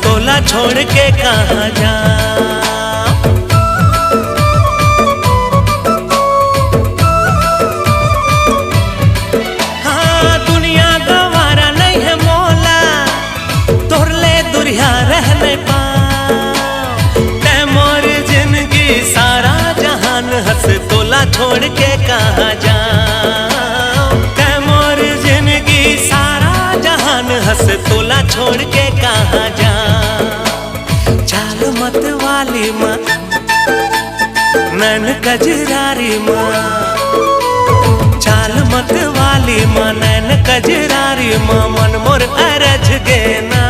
तोला छोड़ के कहाँ जा। हाँ दुनिया गवारा नहीं है मोला, तोरले दुरिया रहने पा। तै मोर जिंदगी सारा जहान हंस तोला छोड़ के कहाँ जा। तै मोर जिंदगी सारा जहान हंस तोला छोड़ के कहाँ जा। चाल मत वाली माँ नैन कजरारी माँ, चाल मत वाली माँ नैन कजरारी माँ, मन मोर अरझ गे ना।